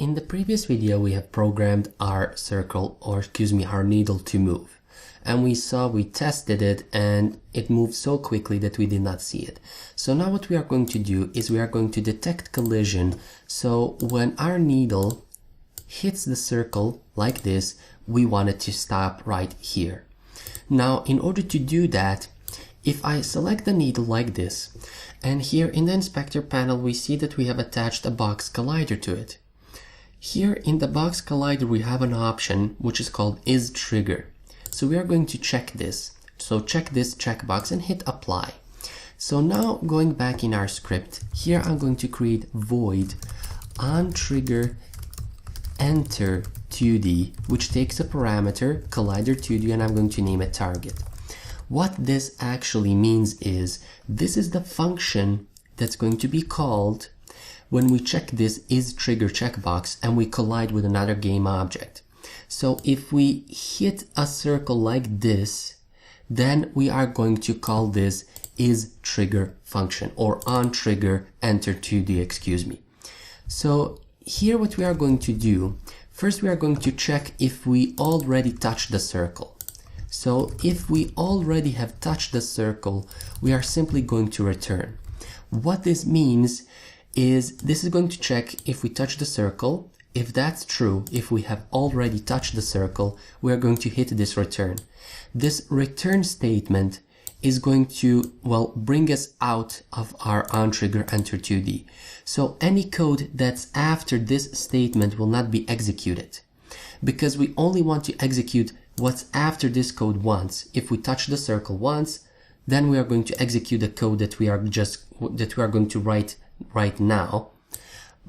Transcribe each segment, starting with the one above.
In the previous video, we have programmed our circle, or excuse me, our needle to move. And we tested it, and it moved so quickly that we did not see it. So now what we are going to do is we are going to detect collision. So when our needle hits the circle like this, we want it to stop right here. Now, in order to do that, if I select the needle like this, and here in the inspector panel, we see that we have attached a box collider to it. Here in the box collider, we have an option which is called is trigger. So we are going to check this. So check this checkbox and hit apply. So now going back in our script, here I'm going to create void on trigger enter 2D, which takes a parameter collider 2D, and I'm going to name it target. What this actually means is this is the function that's going to be called when we check this is trigger checkbox and we collide with another game object. So if we hit a circle like this, then we are going to call this is trigger function, or on trigger enter 2D, excuse me. So here what we are going to do, first we are going to check if we already touched the circle. So if we already have touched the circle, we are simply going to return. What this means is this is going to check if we touch the circle. If that's true, if we have already touched the circle, we are going to hit this return. This return statement is going to, well, bring us out of our on trigger enter 2D. So any code that's after this statement will not be executed, because we only want to execute what's after this code once. If we touch the circle once, then we are going to execute the code that we are going to write right now.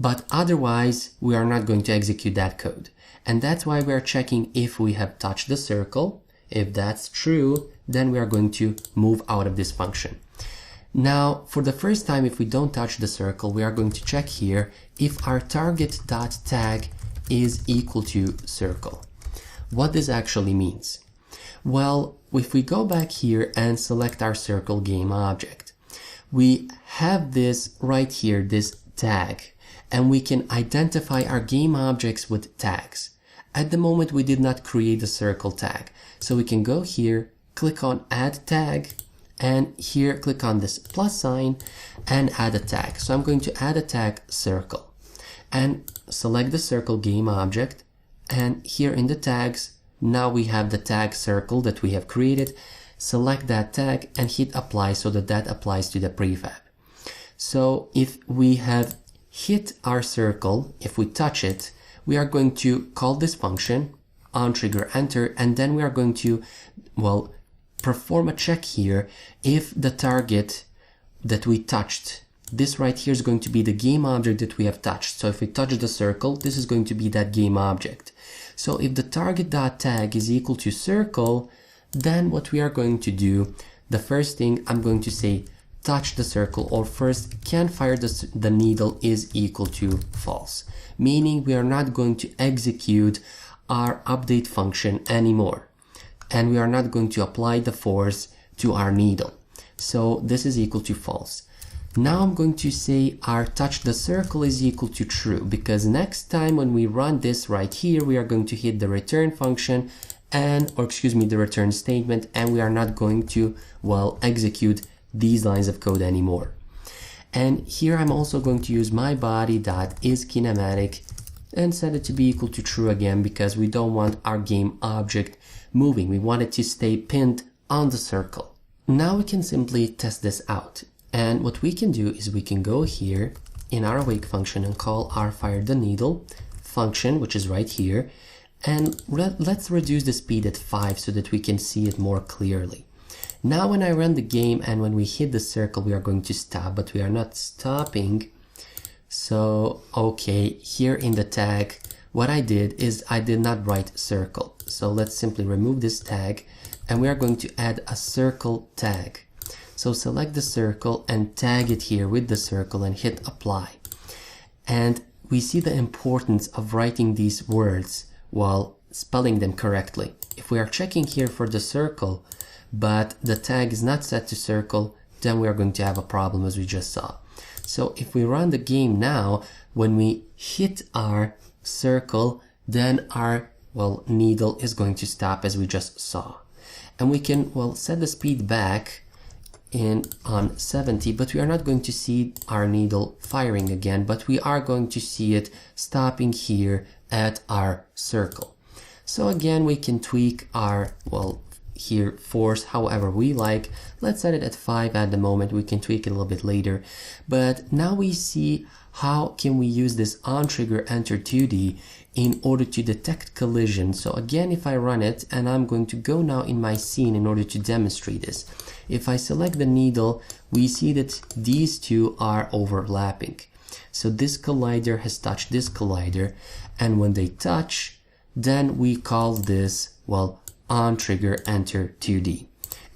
But otherwise, we are not going to execute that code. And that's why we are checking if we have touched the circle. If that's true, then we are going to move out of this function. Now, for the first time, if we don't touch the circle, we are going to check here if our target.tag is equal to circle. What this actually means? Well, if we go back here and select our circle game object, we have this right here, this tag, and we can identify our game objects with tags. At the moment, we did not create a circle tag. So we can go here, click on add tag, and here click on this plus sign and add a tag. So I'm going to add a tag circle and select the circle game object. And here in the tags, now we have the tag circle that we have created. Select that tag and hit apply so that that applies to the prefab. So if we have hit our circle, if we touch it, we are going to call this function on trigger enter, and then we are going to, well, perform a check here if the target that we touched, this right here is going to be the game object that we have touched. So if we touch the circle, this is going to be that game object. So if the target.tag is equal to circle, then what we are going to do, the first thing I'm going to say, touch the circle, or first can fire the needle is equal to false, meaning we are not going to execute our update function anymore, and we are not going to apply the force to our needle. So this is equal to false. Now I'm going to say our touch the circle is equal to true, because next time when we run this right here, we are going to hit the return function the return statement, and we are not going to, well, execute these lines of code anymore. And here I'm also going to use my body.isKinematic and set it to be equal to true again, because we don't want our game object moving. We want it to stay pinned on the circle. Now we can simply test this out. And what we can do is we can go here in our awake function and call our fire the needle function, which is right here. And let's reduce the speed at 5 so that we can see it more clearly. Now when I run the game and when we hit the circle, we are going to stop, but we are not stopping. So, okay, here in the tag, what I did is I did not write circle. So let's simply remove this tag, and we are going to add a circle tag. So select the circle and tag it here with the circle and hit apply. And we see the importance of writing these words while spelling them correctly. If we are checking here for the circle, but the tag is not set to circle, then we are going to have a problem, as we just saw. So if we run the game now, when we hit our circle, then our, well, needle is going to stop as we just saw. And we can, well, set the speed back in on 70, but we are not going to see our needle firing again, but we are going to see it stopping here at our circle. So again, we can tweak our, well, here force however we like. Let's set it at 5 at the moment. We can tweak it a little bit later. But now we see how can we use this on trigger enter 2D in order to detect collision. So again, if I run it, and I'm going to go now in my scene in order to demonstrate this. If I select the needle, we see that these two are overlapping. So this collider has touched this collider, and when they touch, then we call this, well, on trigger enter 2D.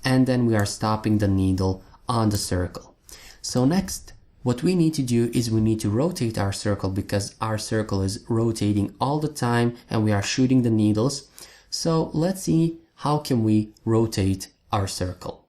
And then we are stopping the needle on the circle. So next, what we need to do is we need to rotate our circle, because our circle is rotating all the time and we are shooting the needles. So let's see how can we rotate our circle.